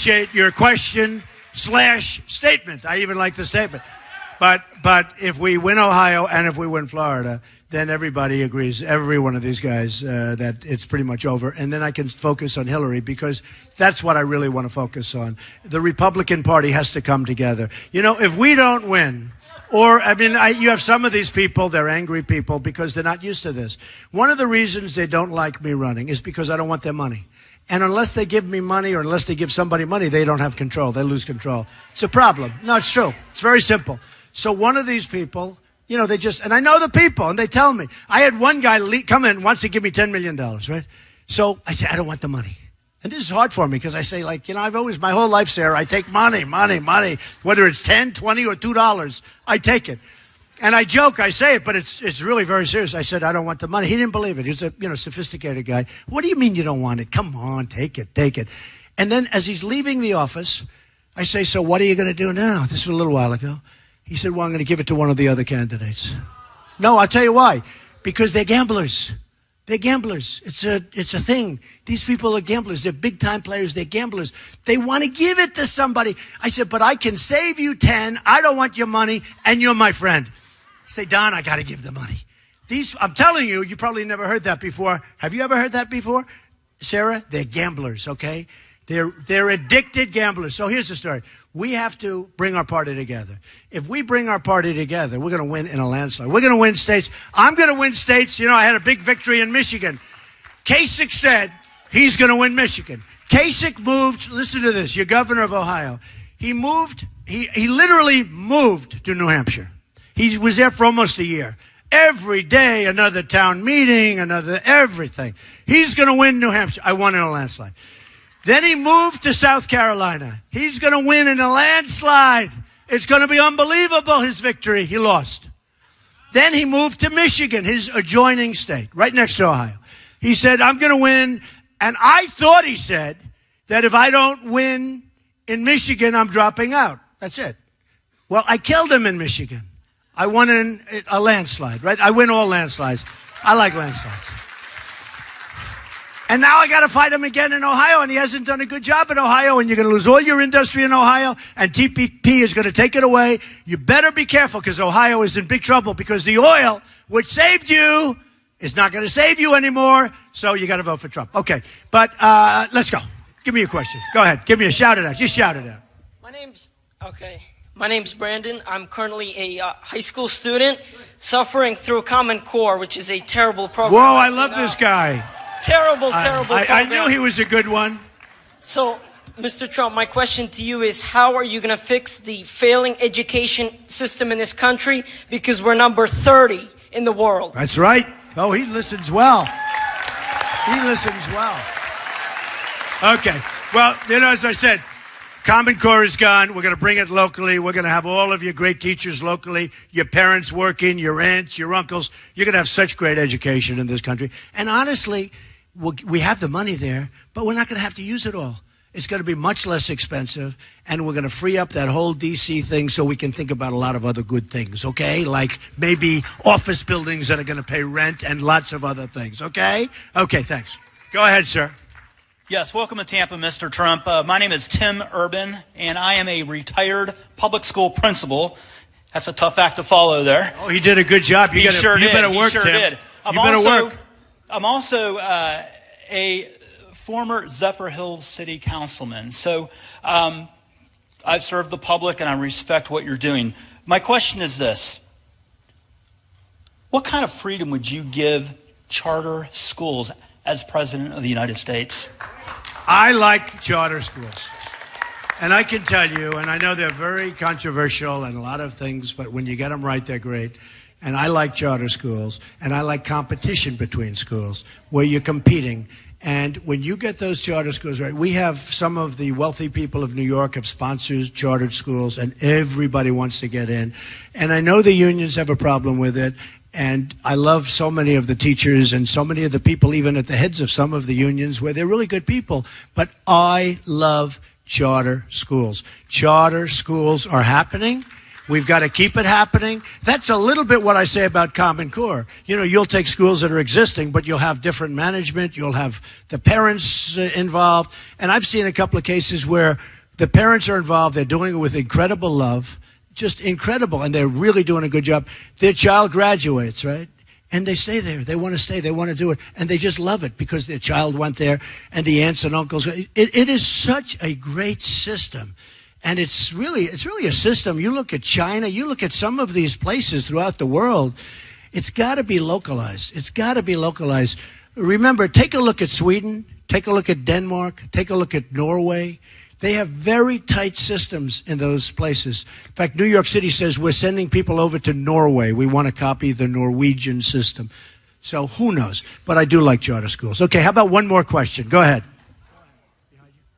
appreciate your question / statement. I even like the statement. But if we win Ohio and if we win Florida, then everybody agrees, every one of these guys, that it's pretty much over. And then I can focus on Hillary, because that's what I really want to focus on. The Republican Party has to come together. You know, if we don't win, you have some of these people, they're angry people because they're not used to this. One of the reasons they don't like me running is because I don't want their money. And unless they give me money, or unless they give somebody money, they don't have control. They lose control. It's a problem. No, it's true. It's very simple. So one of these people, you know, and I know the people, and they tell me. I had one guy come in, wants to give me $10 million, right? So I said, I don't want the money. And this is hard for me, because I say, like, you know, I've always, my whole life, Sarah, I take money. Whether it's 10, 20, or $2, I take it. And I joke, I say it, but it's really very serious. I said, I don't want the money. He didn't believe it. He's a, sophisticated guy. What do you mean you don't want it? Come on, take it. And then as he's leaving the office, I say, so what are you going to do now? This was a little while ago. He said, well, I'm going to give it to one of the other candidates. No, I'll tell you why. Because they're gamblers. They're gamblers. It's a thing. These people are gamblers. They're big-time players. They're gamblers. They want to give it to somebody. I said, but I can save you 10. I don't want your money, and you're my friend. I say, Don, I got to give the money. I'm telling you, you probably never heard that before. Have you ever heard that before, Sarah? They're gamblers, okay? They're addicted gamblers. So here's the story. We have to bring our party together. If we bring our party together, we're going to win in a landslide. We're going to win states. I'm going to win states. You know, I had a big victory in Michigan. Kasich said he's going to win Michigan. Kasich moved, listen to this, your governor of Ohio. He literally moved to New Hampshire. He was there for almost a year. Every day, another town meeting, everything. He's going to win New Hampshire. I won in a landslide. Then he moved to South Carolina. He's going to win in a landslide. It's going to be unbelievable, his victory. He lost. Then he moved to Michigan, his adjoining state, right next to Ohio. He said, I'm going to win. And I thought he said that if I don't win in Michigan, I'm dropping out. That's it. Well, I killed him in Michigan. I won in a landslide, right? I win all landslides. I like landslides. And now I got to fight him again in Ohio, and he hasn't done a good job in Ohio, and you're going to lose all your industry in Ohio, and TPP is going to take it away. You better be careful, because Ohio is in big trouble, because the oil, which saved you, is not going to save you anymore, so you got to vote for Trump. Okay, but let's go. Give me a question. Go ahead. Give me a shout it out. Just shout it out. My name's Brandon. I'm currently a high school student suffering through Common Core, which is a terrible program. Whoa, I love this guy. Terrible program. I knew he was a good one. So, Mr. Trump, my question to you is, how are you going to fix the failing education system in this country? Because we're number 30 in the world. That's right. Oh, he listens well. Okay. Well, as I said, Common Core is gone. We're going to bring it locally. We're going to have all of your great teachers locally, your parents working, your aunts, your uncles. You're going to have such great education in this country. And honestly, we have the money there, but we're not going to have to use it all. It's going to be much less expensive, and we're going to free up that whole D.C. thing so we can think about a lot of other good things, okay? Like maybe office buildings that are going to pay rent and lots of other things, okay? Okay, thanks. Go ahead, sir. Yes, welcome to Tampa, Mr. Trump. My name is Tim Urban, and I am a retired public school principal. That's a tough act to follow there. Oh, he did a good job. You better work, Tim. I'm also a former Zephyr Hills city councilman. So I've served the public, and I respect what you're doing. My question is this. What kind of freedom would you give charter schools as President of the United States? I like charter schools. And I can tell you, and I know they're very controversial and a lot of things, but when you get them right, they're great. And I like charter schools, and I like competition between schools where you're competing. And when you get those charter schools right, we have some of the wealthy people of New York have sponsored chartered schools, and everybody wants to get in. And I know the unions have a problem with it. And I love so many of the teachers and so many of the people, even at the heads of some of the unions, where they're really good people. But I love charter schools. Charter schools are happening. We've got to keep it happening. That's a little bit what I say about Common Core. You know, you'll take schools that are existing, but you'll have different management. You'll have the parents involved. And I've seen a couple of cases where the parents are involved. They're doing it with incredible love, just incredible. And they're really doing a good job. Their child graduates, right? And they stay there. They want to stay. They want to do it. And they just love it because their child went there and the aunts and uncles. It is such a great system. And it's really a system. You look at China, you look at some of these places throughout the world, it's got to be localized. It's got to be localized. Remember, take a look at Sweden, take a look at Denmark, take a look at Norway. They have very tight systems in those places. In fact, New York City says we're sending people over to Norway. We want to copy the Norwegian system. So who knows? But I do like charter schools. Okay, how about one more question? Go ahead.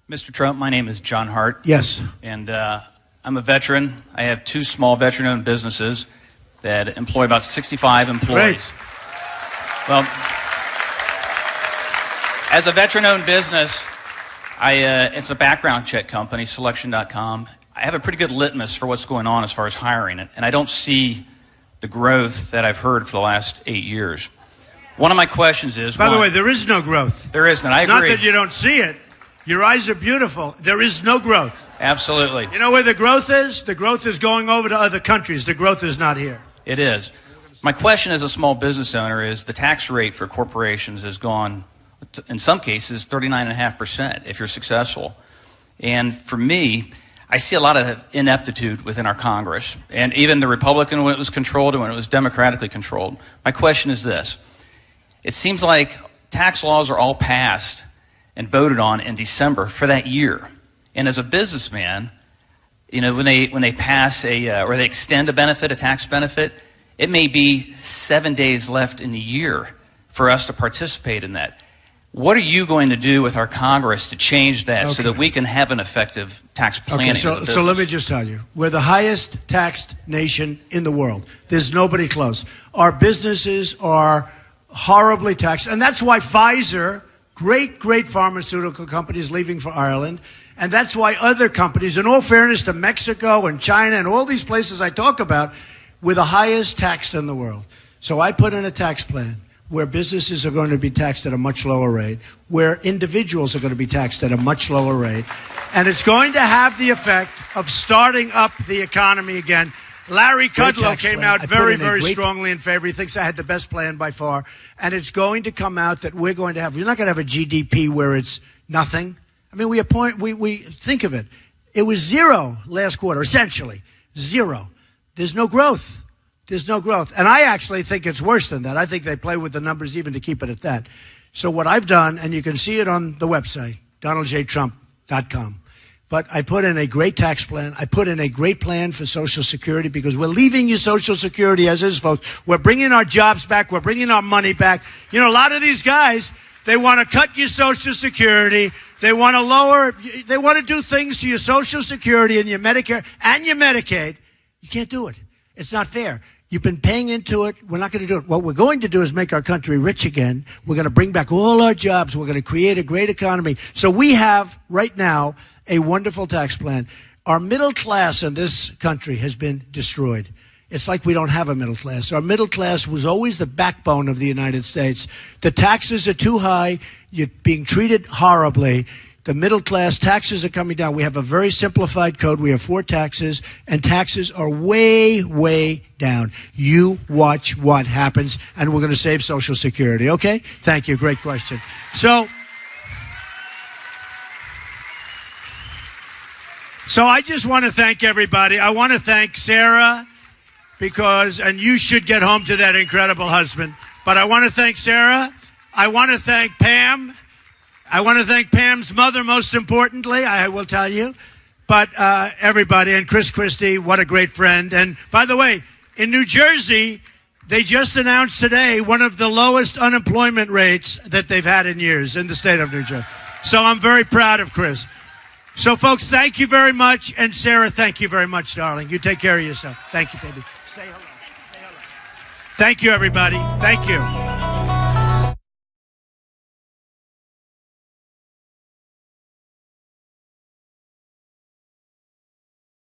Mr. Trump, my name is John Hart. Yes. And I'm a veteran. I have two small veteran-owned businesses that employ about 65 employees. Great. Well, as a veteran-owned business, it's a background check company, selection.com. I have a pretty good litmus for what's going on as far as hiring, and I don't see the growth that I've heard for the last 8 years. One of my questions is... By the way, there is no growth. There is none. I agree. Not that you don't see it. Your eyes are beautiful. There is no growth. Absolutely. You know where the growth is? The growth is going over to other countries. The growth is not here. It is. My question as a small business owner is the tax rate for corporations has gone, in some cases, 39.5% if you're successful. And for me, I see a lot of ineptitude within our Congress, and even the Republican when it was controlled and when it was democratically controlled. My question is this. It seems like tax laws are all passed and voted on in December for that year. And as a businessman, you know, when they pass or they extend a benefit, a tax benefit, it may be 7 days left in the year for us to participate in that. What are you going to do with our Congress to change that so that we can have an effective tax planning? Okay, so let me just tell you, we're the highest taxed nation in the world. There's nobody close. Our businesses are horribly taxed, and that's why Pfizer, great pharmaceutical companies leaving for Ireland. And that's why other companies, in all fairness to Mexico and China and all these places I talk about, we're the highest taxed in the world. So I put in a tax plan where businesses are going to be taxed at a much lower rate, where individuals are going to be taxed at a much lower rate. And it's going to have the effect of starting up the economy again. Larry Kudlow came out very strongly in favor. He thinks I had the best plan by far. And it's going to come out that we're not going to have a GDP where it's nothing. I mean, we think of it. It was zero last quarter, essentially. Zero. There's no growth. There's no growth. And I actually think it's worse than that. I think they play with the numbers even to keep it at that. So what I've done, and you can see it on the website, donaldjtrump.com. But I put in a great tax plan. I put in a great plan for Social Security because we're leaving you Social Security as is, folks. We're bringing our jobs back. We're bringing our money back. You know, a lot of these guys, they want to cut your Social Security. They want to do things to your Social Security and your Medicare and your Medicaid. You can't do it. It's not fair. You've been paying into it. We're not going to do it. What we're going to do is make our country rich again. We're going to bring back all our jobs. We're going to create a great economy. So we have right now a wonderful tax plan. Our middle class in this country has been destroyed. It's like we don't have a middle class. Our middle class was always the backbone of the United States. The taxes are too high. You're being treated horribly. The middle class taxes are coming down. We have a very simplified code. We have 4 taxes, and taxes are way down. You watch what happens, and we're going to save Social Security. Okay? Thank you. Great question. So I just want to thank everybody. I want to thank Sarah and you should get home to that incredible husband. But I want to thank Sarah. I want to thank Pam. I want to thank Pam's mother, most importantly, I will tell you. But everybody, and Christie, what a great friend. And by the way, in New Jersey, they just announced today one of the lowest unemployment rates that they've had in years in the state of New Jersey. So I'm very proud of Chris. So, folks, thank you very much. And, Sarah, thank you very much, darling. You take care of yourself. Thank you, baby. Say hello. Say hello. Thank you, everybody. Thank you.